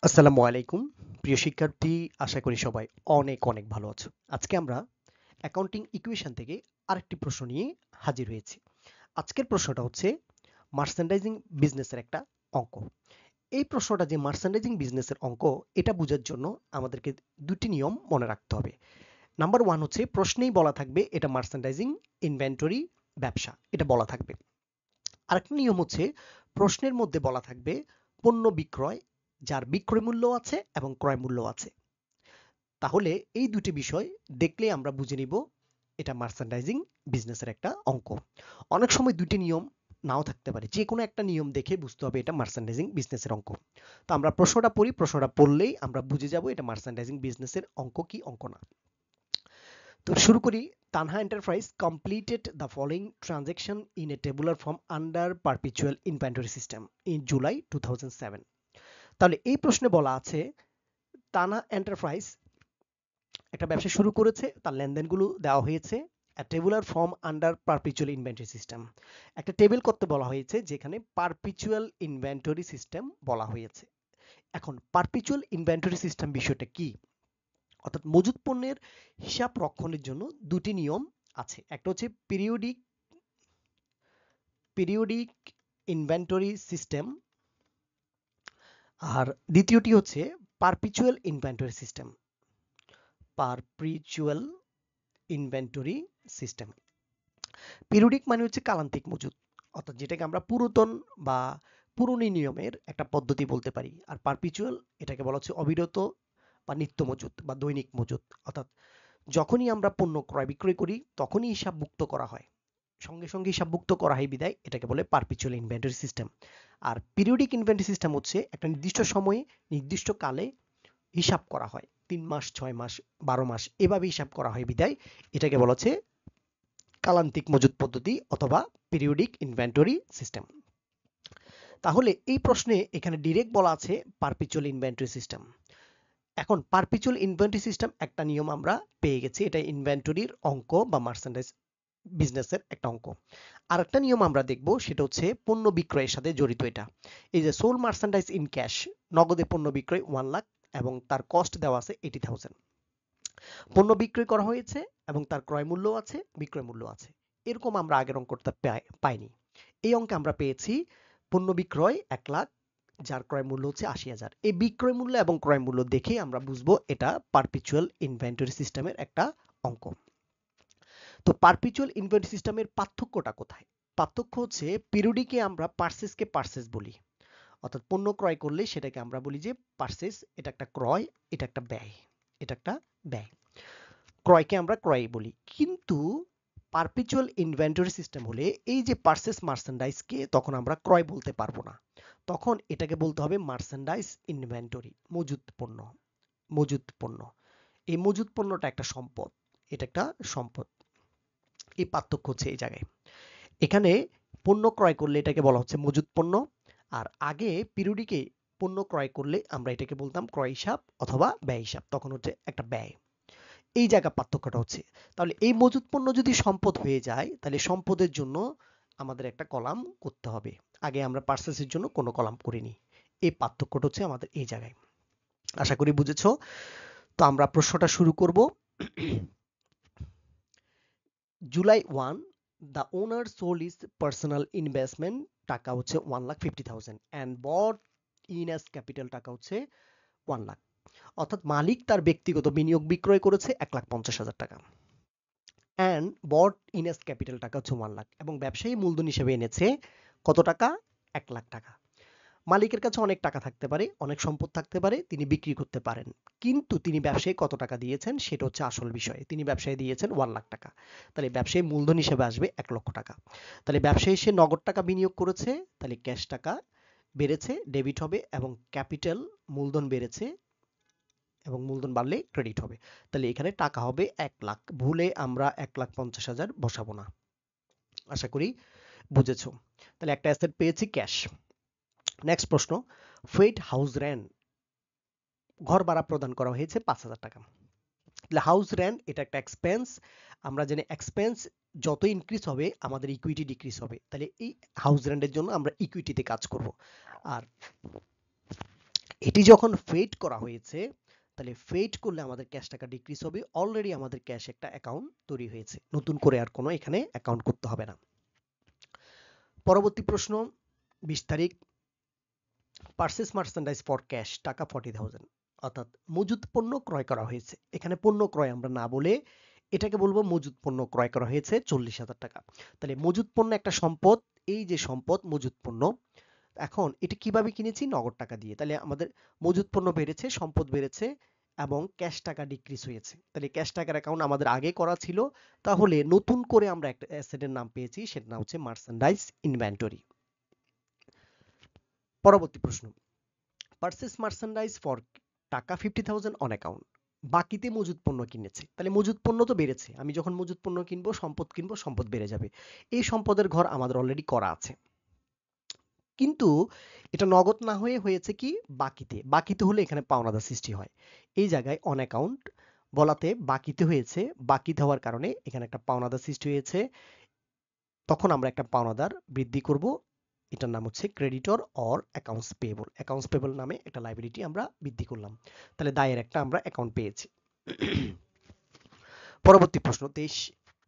আসসালামু আলাইকুম প্রিয় শিক্ষার্থী, আশা করি সবাই অনেক অনেক ভালো আছো। আজকে আমরা অ্যাকাউন্টিং ইকুয়েশন থেকে আরেকটি প্রশ্ন নিয়ে হাজির হয়েছি। আজকের প্রশ্নটা হচ্ছে মার্চেন্ডাইজিং বিজনেসের একটা অঙ্ক। এই প্রশ্নটা যে মার্চেন্ডাইজিং বিজনেসের অঙ্ক, এটা বোঝার জন্য আমাদেরকে দুটি নিয়ম মনে রাখতে হবে। নাম্বার ওয়ান হচ্ছে প্রশ্নেই বলা থাকবে এটা মার্চেন্ডাইজিং ইনভেন্টরি ব্যবসা, এটা বলা থাকবে। আরেকটা নিয়ম হচ্ছে প্রশ্নের মধ্যে বলা থাকবে পণ্য বিক্রয়, যার বিক্রয় মূল্য আছে এবং ক্রয় মূল্য আছে। তাহলে এই দুটি বিষয় দেখলে আমরা বুঝে নিব এটা মার্চেন্ডাইজিং বিজনেসের একটা অঙ্ক। অনেক সময় দুটি নিয়ম নাও থাকতে পারে, যে কোনো একটা নিয়ম দেখে বুঝতে হবে এটা মার্চেন্ডাইজিং বিজনেসের অঙ্ক। তো আমরা প্রশ্নটা পড়ি, প্রশ্নটা পড়লেই আমরা বুঝে যাব এটা মার্চেন্ডাইজিং বিজনেসের অঙ্ক কি অঙ্ক না। তো শুরু করি। Tanha enterprise completed the following transaction in a tabular form under perpetual inventory system in July 2007। তাহলে এই প্রশ্নে বলা আছে তানহা এন্টারপ্রাইজ একটা ব্যবসা শুরু করেছে, তার লেনদেনগুলো দেওয়া হয়েছে। Tabular form under perpetual inventory system, একটা টেবিল করতে বলা হয়েছে যেখানে পারপিচুয়াল ইনভেন্টরি সিস্টেম বলা হয়েছে। এখন পারপিচুয়াল ইনভেন্টরি সিস্টেম বিষয়টা কি? অর্থাৎ মজুত পণ্যের হিসাব রক্ষণের জন্য দুটি নিয়ম আছে। একটা হচ্ছে পিরিয়ডিক ইনভেন্টরি সিস্টেম, আর দ্বিতীয়টি হচ্ছে perpetual inventory system. Perpetual inventory system. Periodic মানে হচ্ছে কালান্তিক মজুদ, অর্থাৎ যেটাকে আমরা পুরাতন বা পুরনো নিয়মের একটা পদ্ধতি বলতে পারি। আর পারপিচুয়াল এটাকে বলা হচ্ছে অবিরত বা নিত্য মজুদ বা দৈনিক মজুদ, অর্থাৎ যখনই আমরা পণ্য ক্রয় বিক্রয় করি তখনই হিসাবভুক্ত করা হয়, সঙ্গে সঙ্গে হিসাবভুক্ত করা হয় বিদায় এটাকে বলে পারপিচুয়াল ইনভেন্টরি সিস্টেম। আর পিরিয়ডিক ইনভেন্টরি সিস্টেম হচ্ছে একটা নির্দিষ্ট সময়ে নির্দিষ্ট কালে হিসাব করা হয়, 3 মাস 6 মাস 12 মাস এভাবে হিসাব করা হয় বিদায় এটাকে বলা হচ্ছে কালান্তিক মজুদ পদ্ধতি অথবা পিরিয়ডিক ইনভেন্টরি সিস্টেম। তাহলে এই প্রশ্নে এখানে ডিরেক্ট বলা আছে পারপিচুয়াল ইনভেন্টরি সিস্টেম। এখন পারপিচুয়াল ইনভেন্টরি সিস্টেম একটা নিয়ম আমরা পেয়ে গেছি, এটা ইনভেন্টরির অঙ্ক বা মার্চেন্ডাইজ বিজনেসের একটা অঙ্ক। আর একটা নিয়ম আমরা দেখব, সেটা হচ্ছে পণ্য বিক্রয়ের সাথে জড়িত। এটা এই যে সোল মার্চেন্ডাইজ ইন ক্যাশ, নগদে পণ্য বিক্রয় 1 লাখ এবং তার কস্ট দেওয়া আছে 80,000। পণ্য বিক্রয় করা হয়েছে এবং তার ক্রয় মূল্য আছে, বিক্রয় মূল্য আছে। এরকম আমরা আগের অঙ্কটা পাইনি। এই অঙ্কে আমরা পেয়েছি পণ্য বিক্রয় 1 লাখ, যার ক্রয় মূল্য হচ্ছে 80,000। এই বিক্রয় মূল্য এবং ক্রয় মূল্য দেখেই আমরা বুঝবো এটা পারপিচুয়াল ইনভেন্টরি সিস্টেমের একটা অঙ্ক। তো পারপিচুয়াল ইনভেন্টরি সিস্টেমের পার্থক্যটা কোথায়? পার্থক্য হচ্ছে পিরিয়ডিকে আমরা পারচেজকে পারচেজ বলি, অর্থাৎ পণ্য ক্রয় করলে সেটাকে আমরা বলি যে পারচেজ, এটা একটা ক্রয়, এটা একটা ব্যয়, এটা একটা ব্যয়। ক্রয়কে আমরা ক্রয় বলি। কিন্তু পারপিচুয়াল ইনভেন্টরি সিস্টেম হলে এই যে পারচেজ মার্চেন্ডাইজকে তখন আমরা ক্রয় বলতে পারবো না, তখন এটাকে বলতে হবে মার্চেন্ডাইজ ইনভেন্টরি, মজুত পণ্য। মজুত পণ্য, এই মজুত পণ্যটা একটা সম্পদ, এটা একটা সম্পদ। এই পার্থক্য হচ্ছে এই জায়গায়। এখানে পণ্য ক্রয় করলে এটাকে বলা হচ্ছে মজুত পণ্য, আর আগে পিরিয়ডিকে পণ্য ক্রয় করলে আমরা এটাকে বলতাম ক্রয় হিসাব অথবা ব্যয় হিসাব, তখন হচ্ছে একটা ব্যয়। এই জায়গা পার্থক্যটা হচ্ছে। তাহলে এই মজুত পণ্য যদি সম্পদ হয়ে যায় তাহলে সম্পদের জন্য আমাদের একটা কলাম করতে হবে, আগে আমরা পার্সেসের জন্য কোনো কলাম করিনি। এই পার্থক্যটা হচ্ছে আমাদের এই জায়গায়। আশা করি বুঝেছো। তো আমরা প্রশ্নটা শুরু করব। July 1, the owner sold his personal investment টাকা হচ্ছে 1,50,000 and bought in as capital টাকা হচ্ছে 1 লাখ। অর্থাৎ মালিক তার ব্যক্তিগত বিনিয়োগ বিক্রয় করেছে 1,50,000 টাকা। and bought in as capital টাকা হচ্ছে 1 লাখ, এবং ব্যবসায়ী মূলধন হিসেবে এনেছে কত টাকা? 1 লাখ টাকা। মালিকের কাছে অনেক টাকা থাকতে পারে, অনেক সম্পদ থাকতে পারে, তিনি বিক্রি করতে পারেন, কিন্তু তিনি ব্যবসায়ী কত টাকা দিয়েছেন সেটা হচ্ছে আসল বিষয়। তিনি ব্যবসায়ী দিয়েছেন 1 লাখ টাকা, তাহলে ব্যবসায়ী মূলধন হিসেবে আসবে 1 লক্ষ টাকা। তাহলে ব্যবসায়ী সে নগদ টাকা বিনিয়োগ করেছে, তাহলে ক্যাশ টাকা বেড়েছে, ডেবিট হবে, এবং ক্যাপিটাল মূলধন বেড়েছে এবং মূলধন বাড়লে ক্রেডিট হবে। তাহলে এখানে টাকা হবে 1 লাখ, ভুলে আমরা 1,50,000 বসাবো না। আশা করি বুঝেছো। তাহলে একটা অ্যাসেট পেয়েছি ক্যাশ। নেক্সট প্রশ্ন, ফেড হাউস রেন্ট, ঘর ভাড়া প্রদান করা হয়েছে 5,000 টাকা। তাহলে হাউস রেন্ট এটা একটা এক্সপেন্স, আমরা জানি এক্সপেন্স যত ইনক্রিজ হবে আমাদের ইকুইটি ডিক্রিজ হবে, তাহলে এই হাউস রেন্টের জন্য আমরা ইকুইটিতে কাজ করব। আর এটি যখন ফেড করা হয়েছে, তাহলে ফেড করলে আমাদের ক্যাশ টাকা ডিক্রিজ হবে। অলরেডি আমাদের ক্যাশ একটা অ্যাকাউন্ট তৈরি হয়েছে, নতুন করে আর কোনো এখানে অ্যাকাউন্ট করতে হবে না। পরবর্তী প্রশ্ন 20 তারিখ, পারচেজ মার্চেন্ডাইজ ফর ক্যাশ টাকা 40,000, অর্থাৎ মজুত পণ্য ক্রয় করা হয়েছে। এখানে পণ্য ক্রয় আমরা না বলে এটাকে বলবো মজুত পণ্য ক্রয় করা হয়েছে 40,000 টাকা। তাহলে মজুত পণ্য একটা সম্পদ, এই যে সম্পদ মজুত পণ্য, এখন এটা কিভাবে কিনেছি? নগদ টাকা দিয়ে। তাহলে আমাদের মজুত পণ্য বেড়েছে, সম্পদ বেড়েছে এবং ক্যাশ টাকা ডিক্রিজ হয়েছে। তাহলে ক্যাশ টাকার অ্যাকাউন্ট আমাদের আগে করা ছিল, তাহলে নতুন করে আমরা একটা অ্যাসেটের নাম পেয়েছি, সেটার নাম হচ্ছে মার্চেন্ডাইজ ইনভেন্টরি। পরবর্তী প্রশ্ন, পারচেজ মার্চেন্ডাইজ ফর টাকা 50,000 অন অ্যাকাউন্ট, বাকিতে মজুত পণ্য কিনেছে। তাহলে মজুত পণ্য তো বেড়েছে, আমি যখন মজুত পণ্য কিনবো, সম্পদ কিনবো, সম্পদ বেড়ে যাবে। এই সম্পদের ঘর আমাদের অলরেডি করা আছে, কিন্তু এটা নগদ না হয়ে হয়েছে কি বাকিতে। বাকিতে হলে এখানে পাওনাদার সৃষ্টি হয়। এই জায়গায় অন অ্যাকাউন্ট বলাতে বাকিতে হয়েছে, বাকিতে হওয়ার কারণে এখানে একটা পাওনাদার সৃষ্টি হয়েছে। তখন আমরা একটা পাওনাদার বৃদ্ধি করব, এটার নাম হচ্ছে creditor or accounts payable. Accounts payable নামে একটা লাইবিলিটি আমরা বৃদ্ধি করলাম। তাহলে দায়ের একটা আমরা অ্যাকাউন্ট পেয়েছি। পরবর্তী প্রশ্ন 23,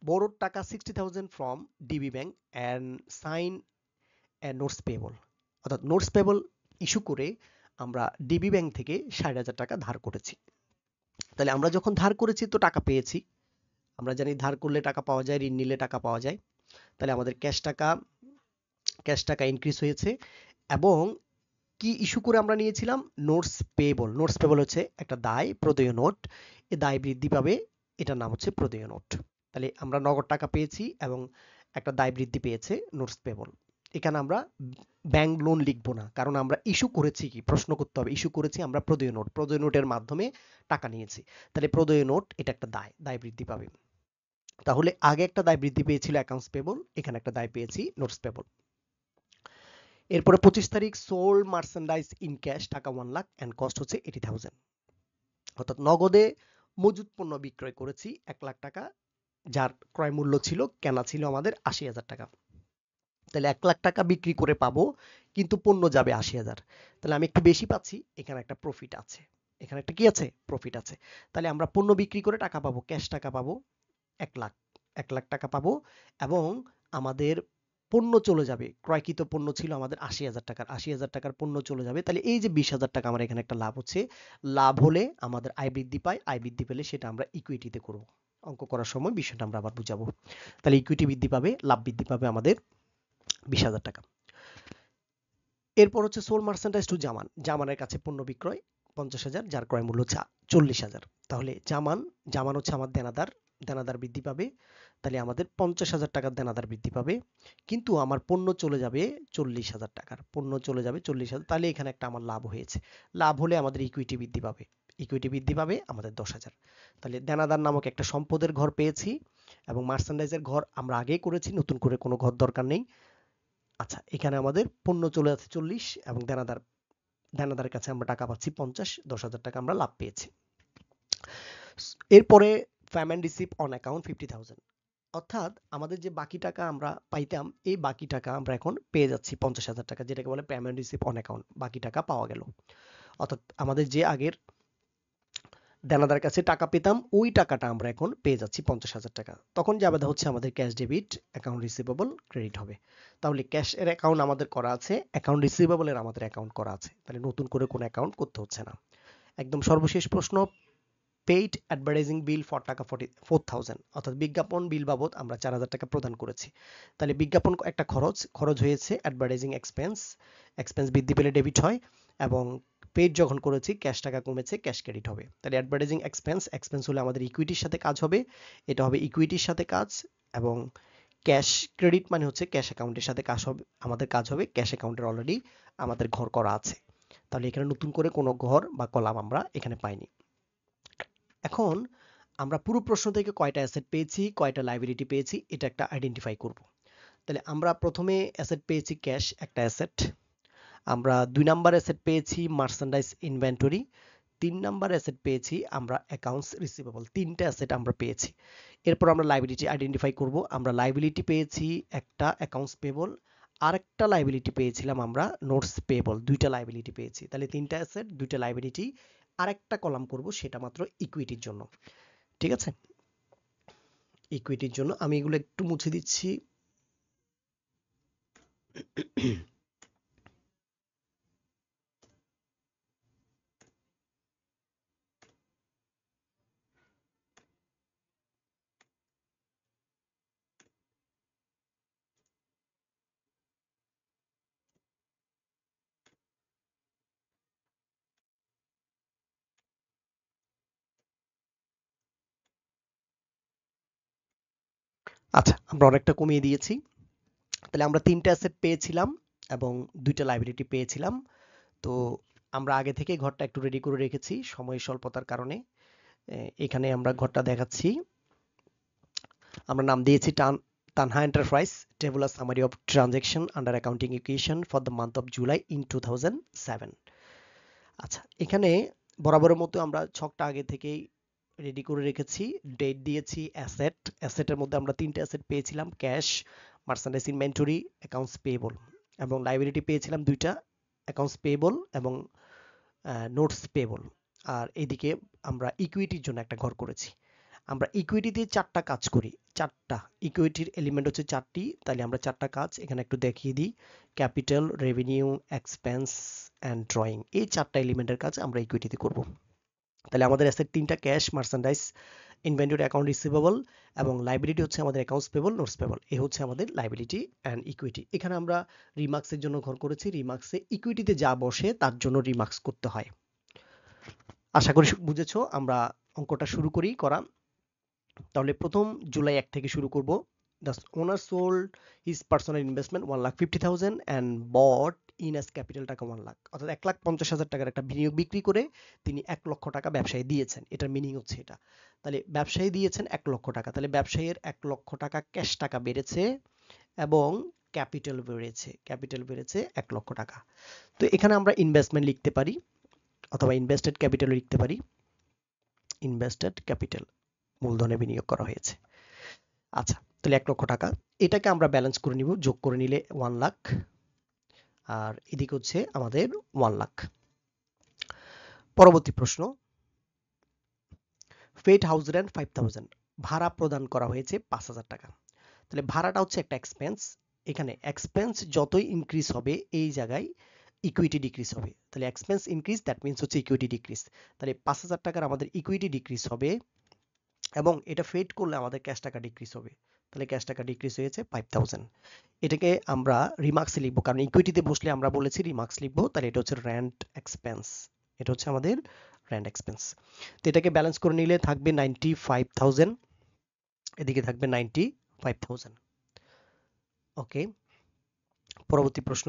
borrowed টাকা 60,000 from DB bank and sign notes payable, অর্থাৎ নোটস পেয়েবল ইস্যু করে আমরা ডিবি ব্যাংক থেকে 60,000 টাকা ধার করেছি। তাহলে আমরা যখন ধার করেছি তো টাকা পেয়েছি, আমরা জানি ধার করলে টাকা পাওয়া যায়, ঋণ নিলে টাকা পাওয়া যায়। তাহলে আমাদের ক্যাশ টাকা ইনক্রিজ হয়েছে। এবং কি ইস্যু করে আমরা নিয়েছিলাম? Notes payable. নোটস পেয়েবল হচ্ছে একটা দায়, প্রদেয় নোট। এ দায় বৃদ্ধি পাবে, এটার নাম হচ্ছে প্রদেয় নোট। তাহলে আমরা নগদ টাকা পেয়েছি এবং একটা দায় বৃদ্ধি পেয়েছে, নোটস পেয়েবল। এখানে আমরা ব্যাংক লোন লিখবো না, কারণ আমরা ইস্যু করেছি কি, প্রশ্ন করতে হবে। ইস্যু করেছি আমরা প্রদেয় নোট, প্রদেয় নোটের মাধ্যমে টাকা নিয়েছি। তাহলে প্রদেয় নোট এটা একটা দায়, দায় বৃদ্ধি পাবে। তাহলে আগে একটা দায় বৃদ্ধি পেয়েছিল অ্যাকাউন্টস পেয়েবল, এখানে একটা দায় পেয়েছি নোটস পেয়েবল। এরপরে 25 তারিখ, সোল্ড মার্চেন্ডাইজ ইন ক্যাশ টাকা 1 লাখ এন্ড কস্ট হচ্ছে 80,000, অর্থাৎ নগদে মজুত পণ্য বিক্রয় করেছি 1 লাখ টাকা, যার ক্রয় মূল্য ছিল, কেনা ছিল আমাদের 80,000 টাকা। তাহলে 1 লাখ টাকা বিক্রি করে পাবো, কিন্তু পণ্য যাবে 80,000। তাহলে আমি একটু বেশি পাচ্ছি, এখানে একটা প্রফিট আছে, এখানে একটা কি আছে? প্রফিট আছে। তাহলে আমরা পণ্য বিক্রি করে টাকা পাবো, ক্যাশ টাকা পাবো 1 লাখ, 1 লাখ টাকা পাবো। এবং আমাদের পণ্য চলে যাবে, ক্রয়কৃত পণ্য ছিল আমাদের 80,000 টাকার, 80,000 টাকার পণ্য চলে যাবে। তাহলে এই যে 20,000 টাকা আমার এখানে একটা লাভ হচ্ছে। লাভ হলে আমাদের আয় বৃদ্ধি পায়, আয় বৃদ্ধি পেলে সেটা আমরা ইকুইটিতে করব। অঙ্ক করার সময় বিষয়টা আমরা আবার বুঝাবো। তাহলে ইকুইটি বৃদ্ধি পাবে, লাভ বৃদ্ধি পাবে আমাদের 20,000 টাকা। এরপর হচ্ছে সোল মার্চেন্ডাইজ টু জামান, জামানের কাছে পণ্য বিক্রয় 50,000, যার ক্রয় মূল্য হচ্ছে 40,000। তাহলে জামান হচ্ছে আমার দেনাদার, দেনাদার বৃদ্ধি পাবে। তাহলে আমাদের 50,000 টাকার দেনাদার বৃদ্ধি পাবে, কিন্তু আমার পণ্য চলে যাবে 40,000 টাকার, পণ্য চলে যাবে 40,000। তাহলে এখানে একটা আমার লাভ হয়েছে। লাভ হলে আমাদের ইকুইটি বৃদ্ধি পাবে, ইকুইটি বৃদ্ধি পাবে আমাদের 10,000। তাহলে দেনাদার নামক একটা সম্পদের ঘর পেয়েছি, এবং মার্চেন্ডাইজের ঘর আমরা আগেই করেছি, নতুন করে কোনো ঘর দরকার নেই। আচ্ছা, এখানে আমাদের পণ্য চলে যাচ্ছে 40 এবং দেনাদারের কাছে আমরা টাকা পাচ্ছি 50, 10,000 টাকা আমরা লাভ পেয়েছি। এরপরে পেমেন্ট রিসিভ অন অ্যাকাউন্ট 50,000, অর্থাৎ আমাদের যে বাকি টাকা আমরা পাইতাম, এই বাকি টাকা আমরা এখন পেয়ে যাচ্ছি 50,000 টাকা, যেটাকে বলে পেমেন্ট রিসিভ অন অ্যাকাউন্ট, বাকি টাকা পাওয়া গেল। অর্থাৎ আমাদের যে আগের দেনাদার কাছে টাকা পেতাম, ওই টাকাটা আমরা এখন পেয়ে যাচ্ছি 50,000 টাকা। তখন যা বাধা হচ্ছে আমাদের cash debit, account receivable credit হবে। তাহলে ক্যাশ এর অ্যাকাউন্ট আমাদের করা আছে, অ্যাকাউন্ট রিসিভেবল এর আমাদের অ্যাকাউন্ট করা আছে। তাহলে নতুন করে কোনো অ্যাকাউন্ট করতে হচ্ছে না। একদম সর্বশেষ প্রশ্ন, পেইড অ্যাডভার্টাইজিং বিল ফর টাকা 44,000, অর্থাৎ বিজ্ঞাপন বিল বাবদ আমরা 4,000 টাকা প্রদান করেছি। তাহলে বিজ্ঞাপন একটা খরচ হয়েছে, অ্যাডভার্টাইজিং এক্সপেন্স বৃদ্ধি পেলে ডেবিট হয়, এবং পেইড যখন করেছি ক্যাশ টাকা কমেছে, ক্যাশ ক্রেডিট হবে। তাহলে অ্যাডভার্টাইজিং এক্সপেন্স হলে আমাদের ইকুইটির সাথে কাজ হবে, এটা হবে ইকুইটির সাথে কাজ। এবং ক্যাশ ক্রেডিট মানে হচ্ছে ক্যাশ অ্যাকাউন্টের সাথে কাজ হবে, আমাদের কাজ হবে ক্যাশ অ্যাকাউন্টের অলরেডি আমাদের ঘর করা আছে। তাহলে এখানে নতুন করে কোনো ঘর বা কলাম আমরা এখানে পাইনি। এখন আমরা পুরো প্রশ্ন থেকে কয়টা অ্যাসেট পেয়েছি, কয়টা লাইবিলিটি পেয়েছি, এটা একটা আইডেন্টিফাই করব। তাহলে আমরা প্রথমে অ্যাসেট পেয়েছি ক্যাশ, একটা অ্যাসেট। আমরা 2 নাম্বার অ্যাসেট পেয়েছি মার্চেন্ডাইজ ইনভেন্টরি। 3 নাম্বার অ্যাসেট পেয়েছি আমরা অ্যাকাউন্টস রিসিভেবল, 3টা অ্যাসেট আমরা পেয়েছি। এরপর আমরা লাইবিলিটি আইডেন্টিফাই করব। আমরা লাইবিলিটি পেয়েছি একটা অ্যাকাউন্টস পেবল, আরেকটা লাইবিলিটি পেয়েছিলাম আমরা, নোটস পেয়েবল, দুইটা লাইবিলিটি পেয়েছি। তাহলে তিনটা অ্যাসেট, দুইটা লাইবিলিটি, আরেকটা কলাম করব সেটা মাত্র ইকুইটির জন্য। ঠিক আছে, ইকুইটির জন্য আমি এগুলো একটু মুছে দিচ্ছি। আচ্ছা, আমরা অনেকটা কমিয়ে দিয়েছি। তাহলে আমরা তিনটা অ্যাসেট পেয়েছিলাম এবং দুইটা লাইবিলিটি পেয়েছিলাম। তো আমরা আগে থেকে ঘরটা একটু রেডি করে রেখেছি সময় স্বল্পতার কারণে। এখানে আমরা ঘরটা দেখাচ্ছি। আমরা নাম দিয়েছি Tanha enterprise tabular summary of transaction under accounting equation for the month of July in 2007। আচ্ছা, এখানে বরাবরের মতো আমরা ছকটা আগে থেকেই রেডি করে রেখেছি। ডেট দিয়েছি, অ্যাসেটের মধ্যে আমরা তিনটে অ্যাসেট পেয়েছিলাম, cash, merchandise inventory, accounts payable, এবং লাইবিলিটি পেয়েছিলাম দুইটা, অ্যাকাউন্টস পেয়েবল এবং নোটস পেয়েবল। আর এদিকে আমরা ইকুইটির জন্য একটা ঘর করেছি। আমরা ইকুইটি দিয়ে চারটা কাজ করি, চারটা ইকুইটির এলিমেন্ট হচ্ছে চারটি। তাহলে আমরা চারটা কাজ এখানে একটু দেখিয়ে দিই। Capital, revenue, expense and drawing, এই চারটা এলিমেন্টের কাজ আমরা ইকুইটিতে করব। তাহলে আমাদের অ্যাসেট তিনটা, cash, merchandise, inventory, account receivable, এবং লাইবিলিটি হচ্ছে আমাদের অ্যাকাউন্টস পেবল, নোটস পেবল। এ হচ্ছে আমাদের লাইবিলিটি অ্যান্ড ইকুইটি। এখানে আমরা রিমার্কসের জন্য ঘর করেছি। রিমার্কসে ইকুইটিতে যা বসে তার জন্য রিমার্কস করতে হয়। আশা করি বুঝেছো। আমরা অঙ্কটা শুরু করা। তাহলে প্রথম জুলাই 1 থেকে শুরু করব। The owner sold his personal investment 1,50,000 and bought in as capital টাকা 1 লাখ, অর্থাৎ 1,50,000 টাকার একটা বিনিয়োগ বিক্রি করে তিনি 1 লক্ষ টাকা ব্যবসায়ী দিয়েছেন। এটার মিনিং হচ্ছে এটা। তাহলে ব্যবসায়ী দিয়েছেন 1 লক্ষ টাকা, তাহলে ব্যবসায়ীর 1 লক্ষ টাকা ক্যাশ টাকা বেড়েছে এবং ক্যাপিটাল বেড়েছে 1 লক্ষ টাকা। তো এখানে আমরা ইনভেস্টমেন্ট লিখতে পারি অথবা ইনভেস্টেড ক্যাপিটাল লিখতে পারি। ইনভেস্টেড ক্যাপিটাল, মূলধনে বিনিয়োগ করা হয়েছে। আচ্ছা, তাহলে 1 লক্ষ টাকা, এটাকে আমরা ব্যালেন্স করে নিব, যোগ করে নিলে 1 লাখ, আর এদিকে হচ্ছে আমাদের 1 লাখ। পরবর্তী প্রশ্ন, পেড হাউস রেন্ট 5,000, ভাড়া প্রদান করা হয়েছে 5,000 টাকা। তাহলে ভাড়াটা হচ্ছে একটা এক্সপেন্স। এখানে এক্সপেন্স যতই ইনক্রিজ হবে এই জায়গায় ইকুইটি ডিক্রিজ হবে। তাহলে এক্সপেন্স ইনক্রিজ, দ্যাট মিনস হচ্ছে ইকুইটি ডিক্রিজ। তাহলে 5,000 টাকার আমাদের ইকুইটি ডিক্রিজ হবে এবং এটা ফেড করলে আমাদের ক্যাশ টাকা ডিক্রিজ হবে। তাহলে ক্যাশ টাকা ডিক্রিজ হয়েছে 5,000। এটাকে আমরা রিমার্কসে লিখবো, কারণ ইকুইটিতে বসলে আমরা বলেছি রিমার্কস লিখবো। তাহলে এটা হচ্ছে রেন্ট এক্সপেন্স, এটা হচ্ছে আমাদের রেন্ট এক্সপেন্স। তো এটাকে ব্যালেন্স করে নিলে থাকবে 95,000, এদিকে থাকবে 95,000। ওকে, পরবর্তী প্রশ্ন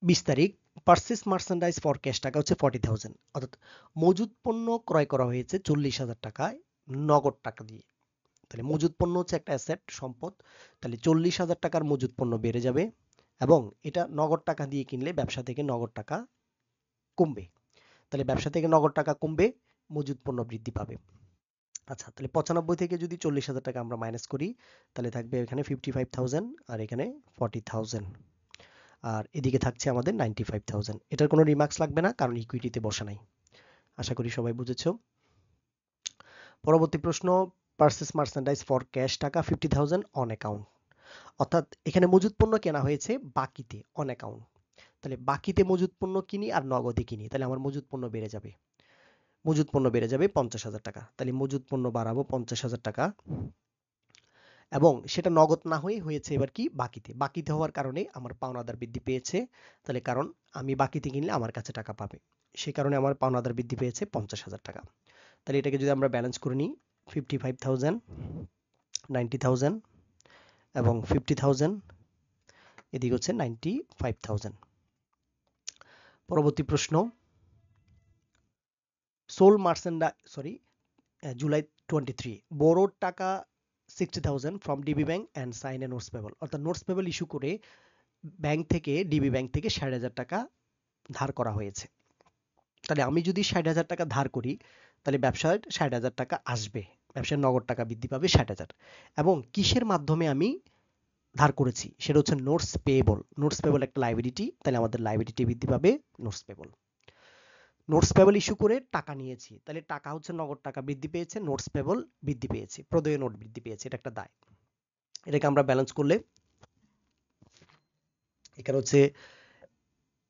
20 তারিখ, পারচেজ মার্চেন্ডাইজ ফর ক্যাশ টাকা হচ্ছে 40,000, অর্থাৎ মজুদ পণ্য ক্রয় করা হয়েছে 40,000 টাকায় নগদ টাকা দিয়ে। তাহলে মজুদ পণ্য হচ্ছে একটা অ্যাসেট, সম্পদ। তাহলে 40,000 টাকার মজুদ পণ্য বেড়ে যাবে এবং এটা নগদ টাকা দিয়ে কিনলে ব্যবসা থেকে নগদ টাকা কমবে। তাহলে ব্যবসা থেকে নগদ টাকা কমবে, মজুদ পণ্য বৃদ্ধি পাবে। আচ্ছা, তাহলে 95 থেকে যদি 40,000 টাকা আমরা মাইনাস করি, তাহলে থাকবে এখানে 55,000 আর এখানে 40,000, আর এদিকে থাকছে আমাদের 95,000। এটার কোনো রিমার্কস লাগবে না, কারণ ইকুইটিতে বসে নাই। আশা করি সবাই বুঝেছো। পরবর্তী প্রশ্ন, পারচেজ মার্চেন্ডাইজ ফর ক্যাশ টাকা 50,000 অন অ্যাকাউন্ট, অর্থাৎ এখানে মজুদ পণ্য কেনা হয়েছে বাকিতে, অন অ্যাকাউন্ট। তাহলে বাকিতে মজুদ পণ্য কিনি আর নগদে কিনি, তাহলে আমার মজুদ পণ্য বেড়ে যাবে। মজুদ পণ্য বেড়ে যাবে 50,000 টাকা। তাহলে মজুদ পণ্য বাড়াবো 50,000 টাকা, এবং সেটা নগদ না হয়ে হয়েছে এবার কি বাকিতে। বাকিতে হওয়ার কারণে আমার পাওনাদার বৃদ্ধি পেয়েছে। তাহলে কারণ আমি বাকিতে কিনলে আমার কাছে টাকা পাবে, সে কারণে আমার পাওনাদার বৃদ্ধি পেয়েছে 50,000 টাকা। তাহলে এটাকে যদি আমরা ব্যালেন্স করে নিই, 55,000, 90,000 এবং 50,000, এদিকে হচ্ছে 95,000। পরবর্তী প্রশ্ন, সোল জুলাই 23, borrowed টাকা 60,000 from DB bank and sign a notes payable, অর্থাৎ নোটস পেবল ইস্যু করে ব্যাংক থেকে, ডিবি ব্যাংক থেকে 60,000 টাকা ধার করা হয়েছে। তাহলে আমি যদি 60,000 টাকা ধার করি, তাহলে ব্যবসায় 60,000 টাকা আসবে, ব্যবসার নগদ টাকা বৃদ্ধি পাবে 60,000। এবং কিসের মাধ্যমে আমি ধার করেছি সেটা হচ্ছে নোটস পেয়েবল। নোটস পেয়েবল একটা লাইবিলিটি, তাহলে আমাদের লাইবিলিটি বৃদ্ধি পাবে notes payable. Notes payable issue করে টাকা নিয়েছি, তাহলে টাকা হচ্ছে নগদ টাকা বৃদ্ধি পেয়েছে, নোটস পেবল বৃদ্ধি পেয়েছে, প্রদেয় নোট বৃদ্ধি পেয়েছে, এটা একটা দায়। এটাকে আমরা ব্যালেন্স করলে এখানে হচ্ছে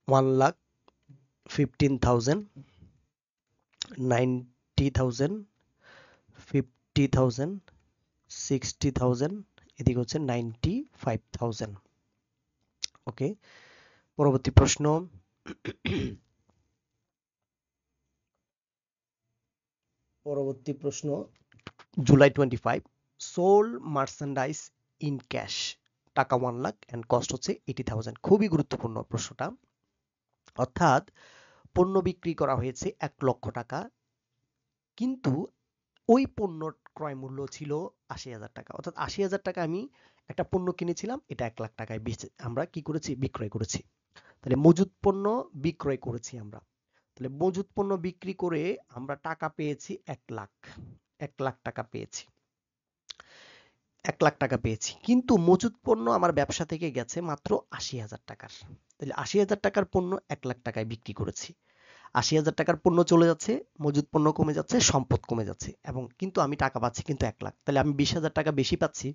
1,15,000, 90,000, 50,000, 60,000, এদিকে হচ্ছে 95,000। ওকে, পরবর্তী প্রশ্ন। পরবর্তী প্রশ্ন, July 25, sold merchandise in cash, টাকা 1 লাখ এন্ড কস্ট হচ্ছে 80,000। খুবই গুরুত্বপূর্ণ প্রশ্নটা। অর্থাৎ পণ্য বিক্রি করা হয়েছে 1 লক্ষ টাকা, কিন্তু ওই পণ্যর ক্রয় মূল্য ছিল 80,000 টাকা। অর্থাৎ 80,000 টাকা আমি একটা পণ্য কিনেছিলাম, এটা 1 লাখ টাকায় আমরা কি করেছি, বিক্রয় করেছি। তাহলে মজুত পণ্য বিক্রয় করেছি আমরা। তাহলে মজুত পণ্য বিক্রি করে আমরা টাকা পেয়েছি 1 লাখ, 1 লাখ টাকা পেয়েছি, 1 লাখ টাকা পেয়েছি, কিন্তু মজুত পণ্য আমার ব্যবসা থেকে গেছে মাত্র 80,000 টাকার। তাহলে 80,000 টাকার পণ্য 1 লাখ টাকায় বিক্রি করেছি। 80,000 টাকার পণ্য চলে যাচ্ছে, মজুত পণ্য কমে যাচ্ছে, সম্পদ কমে যাচ্ছে, এবং কিন্তু আমি টাকা পাচ্ছি কিন্তু 1 লাখ। তাহলে আমি 20,000 টাকা বেশি পাচ্ছি,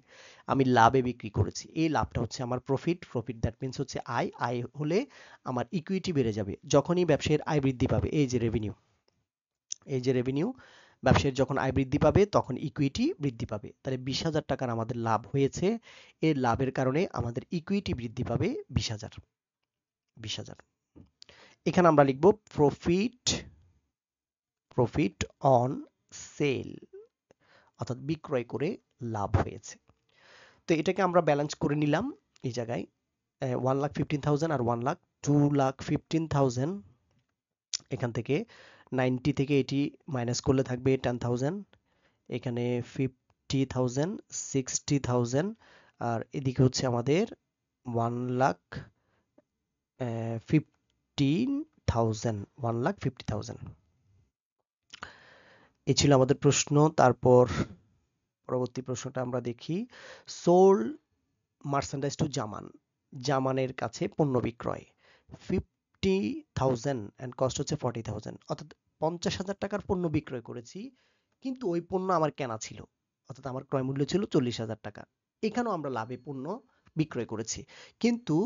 আমি লাভে বিক্রি করেছি। এই লাভটা হচ্ছে আমার প্রফিট। প্রফিট দ্যাট মিনস হচ্ছে আয়। আয় হলে আমার ইকুইটি বেড়ে যাবে। যখনই ব্যবসায়ের আয় বৃদ্ধি পাবে, এই যে রেভিনিউ, এই যে রেভিনিউ, ব্যবসায়ের যখন আয় বৃদ্ধি পাবে তখন ইকুইটি বৃদ্ধি পাবে। তাহলে 20,000 টাকার আমাদের লাভ হয়েছে, এর লাভের কারণে আমাদের ইকুইটি বৃদ্ধি পাবে 20,000। 20,000 এখানে আমরা লিখব প্রফিট, প্রফিট অন সেল, অর্থাৎ বিক্রয় করে লাভ হয়েছে। তো এটাকে আমরা ব্যালেন্স করে নিলাম এই জায়গায়, 1,15,000 আর 1 লাখ, 2,15,000। এখান থেকে 90 থেকে এটি মাইনাস করলে থাকবে 10,000, এখানে 50,000, 60,000, আর এদিকে হচ্ছে আমাদের 1,15,000, 1,50,000। এই ছিল আমাদের প্রশ্ন। তারপর পরবর্তী প্রশ্নটা আমরা দেখি, সোল্ড মার্চেন্ডাইজ টু জামান, জামানের কাছে পণ্য বিক্রয় 50,000 এন্ড কস্ট হচ্ছে 40,000। অর্থাৎ 50,000 টাকার পণ্য বিক্রয় করেছি, কিন্তু ওই পণ্য আমার কেনা ছিল, অর্থাৎ আমার ক্রয় মূল্য ছিল 40,000 টাকা। এখানেও আমরা লাভে পণ্য বিক্রয় করেছি, কিন্তু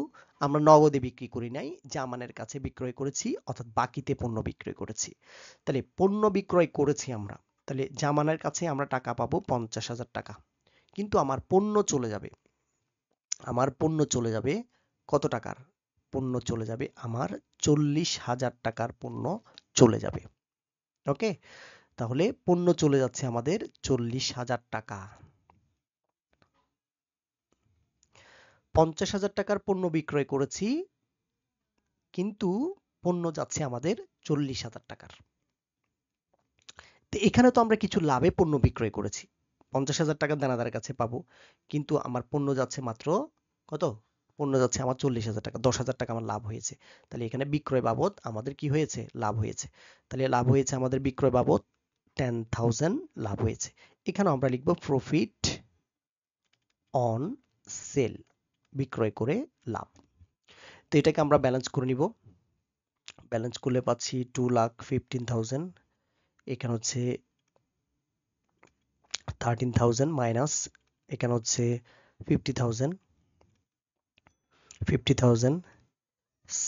আমরা নগদে বিক্রি করি নাই, জামানের কাছে বিক্রয় করেছি, অর্থাৎ বাকিতে পণ্য বিক্রয় করেছি। তাহলে পণ্য বিক্রয় করেছি আমরা, তাহলে জামানের কাছে আমরা টাকা পাবো 50,000 টাকা, কিন্তু আমার পণ্য চলে যাবে, আমার পণ্য চলে যাবে কত টাকার? পণ্য চলে যাবে আমার 40,000 টাকার পণ্য চলে যাবে। ওকে, তাহলে পণ্য চলে যাচ্ছে আমাদের 40,000 টাকা। 50,000 টাকার পণ্য বিক্রয় করেছি, কিন্তু পণ্য যাচ্ছে আমাদের 40,000 টাকার। তো এখানে তো আমরা কিছু লাভে পণ্য বিক্রয় করেছি, 50,000 টাকা দেনাদারের কাছে পাবো, কিন্তু আমার পণ্য যাচ্ছে মাত্র কত? পণ্য যাচ্ছে আমার 40,000 টাকা, 10,000 টাকা আমার লাভ হয়েছে। তাহলে এখানে বিক্রয় বাবদ আমাদের কি হয়েছে? লাভ হয়েছে। তাহলে লাভ হয়েছে আমাদের বিক্রয় বাবদ 10,000 লাভ হয়েছে। এখানে আমরা লিখব প্রফিট অন সেল, বিক্রয় করে লাভ। তো এটাকে আমরা ব্যালেন্স করে নিব। ব্যালেন্স করলে পাচ্ছি 2,15,000, এখানে হচ্ছে 13,000 মাইনাস, এখানে হচ্ছে 50,000, 50,000,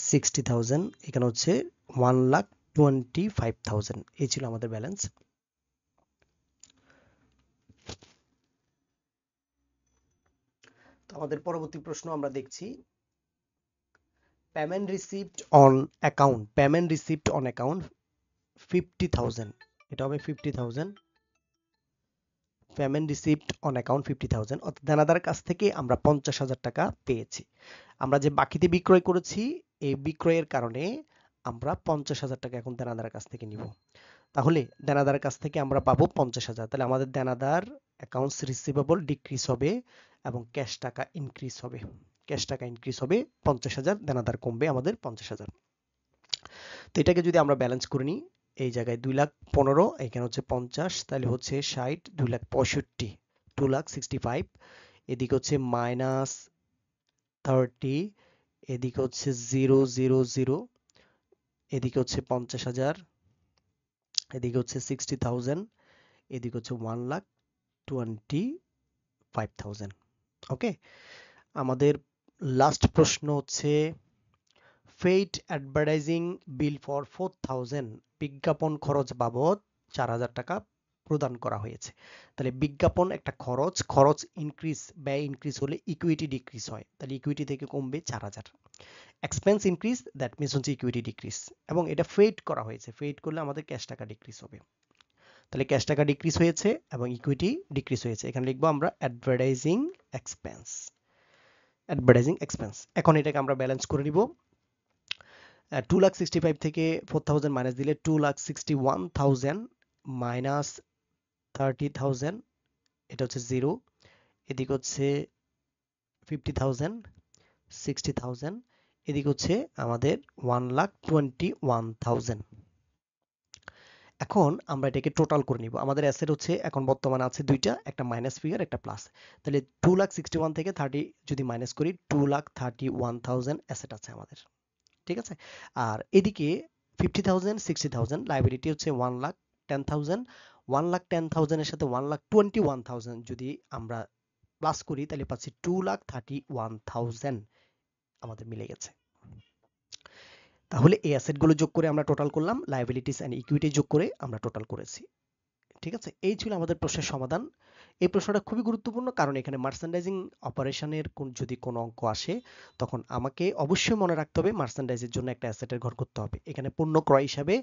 60,000, এখানে হচ্ছে 1,25,000। এই ছিল আমাদের ব্যালেন্স। তো আমাদের পরবর্তী প্রশ্ন আমরা দেখছি, payment received on account, payment received on account 50,000, এটা হবে 50,000, পেমেন্ট রিসিভড অন অ্যাকাউন্ট 50,000, অর্থাৎ দেনাদার কাছ থেকে আমরা 50,000 টাকা পেয়েছি। আমরা যে বাকিতে বিক্রয় করেছি, এই বিক্রয়ের কারণে আমরা 50,000 টাকা এখন দেনাদারের কাছ থেকে নিব। তাহলে দেনাদারের কাছ থেকে আমরা পাবো 50,000। তাহলে আমাদের দেনাদার অ্যাকাউন্টস রিসিভেবল ডিক্রিজ হবে এবং ক্যাশ টাকা ইনক্রিজ হবে। ক্যাশ টাকা ইনক্রিজ হবে 50,000, দেনাদার কমবে আমাদের 50,000। তো এটাকে যদি আমরা ব্যালেন্স করে নিই, এই জায়গায় 2,15,000, এখানে হচ্ছে 50, তাহলে হচ্ছে 60, 2,65,000, 2,65,000, এদিকে হচ্ছে -30, এদিকে হচ্ছে 0,00, এদিকে হচ্ছে 50,000, এদিকে হচ্ছে 60,000, এদিকে হচ্ছে 1,25,000। ওকে, আমাদের লাস্ট প্রশ্ন হচ্ছে পেইড অ্যাডভার্টাইজিং বিল ফর 4,000, বিজ্ঞাপন খরচ বাবদ 4,000 টাকা প্রদান করা হয়েছে। তাহলে বিজ্ঞাপন একটা খরচ, খরচ ইনক্রিজ, ব্যয় ইনক্রিজ হলে ইকুইটি ডিক্রিজ হয়, তাহলে ইকুইটি থেকে কমবে 4,000। এক্সপেন্স ইনক্রিজ, দ্যাট মিনস হচ্ছে ইকুইটি ডিক্রিজ, এবং এটা ফেড করা হয়েছে, ফেড করলে আমাদের ক্যাশ টাকা ডিক্রিজ হবে। তাহলে ক্যাশ টাকা ডিক্রিজ হয়েছে এবং ইকুইটি ডিক্রিজ হয়েছে, এখানে লিখবো আমরা অ্যাডভার্টাইজিং এক্সপেন্স, অ্যাডভার্টাইজিং এক্সপেন্স। এখন এটাকে আমরা ব্যালেন্স করে নিব। 2,65,000 থেকে 4,000 মাইনাস দিলে 2,61,000 মাইনাস 30,000, এটা হচ্ছে 0, এদিকে হচ্ছে 50,000, 60,000, এদিকে হচ্ছে আমাদের 1,21,000। এখন আমরা এটাকে টোটাল করে নিব। আমাদের অ্যাসেট হচ্ছে এখন বর্তমানে আছে দুইটা, একটা মাইনাস ফিগার, একটা প্লাস। তাহলে 2,61,000 থেকে 30 যদি মাইনাস করি 2,31,000 অ্যাসেট আছে আমাদের, ঠিক আছে। আর এদিকে 50,000, 60,000, লাইবিলিটি হচ্ছে 1,10,000, 1,10,000 এর সাথে 1,21,000 যদি আমরা প্লাস করি তাহলে পাচ্ছি 2,31,000 আমাদের মিলে গেছে। তাহলে এই অ্যাসেটগুলো যোগ করে আমরা টোটাল করলাম, লায়াবিলিটিস এন্ড ইকুইটি যোগ করে আমরা টোটাল করেছি। ঠিক আছে, এই ছিল আমাদের প্রশ্নের সমাধান। এই প্রশ্নটা খুবই গুরুত্বপূর্ণ, কারণ এখানে মার্চেন্ডাইজিং অপারেশনের যদি কোনো অঙ্ক আসে তখন আমাকে অবশ্যই মনে রাখতে হবে মার্চেন্ডাইজের জন্য একটা অ্যাসেটের ঘর করতে হবে, এখানে পণ্য ক্রয় হিসাবে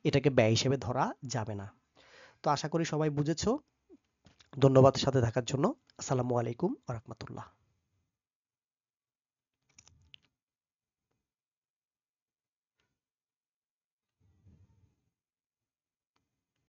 এটাকে ব্যয় হিসেবে ধরা যাবে না। তো আশা করি সবাই বুঝেছো। ধন্যবাদ সাথে থাকার জন্য। আসসালামু আলাইকুম ওয়া রাহমাতুল্লাহ।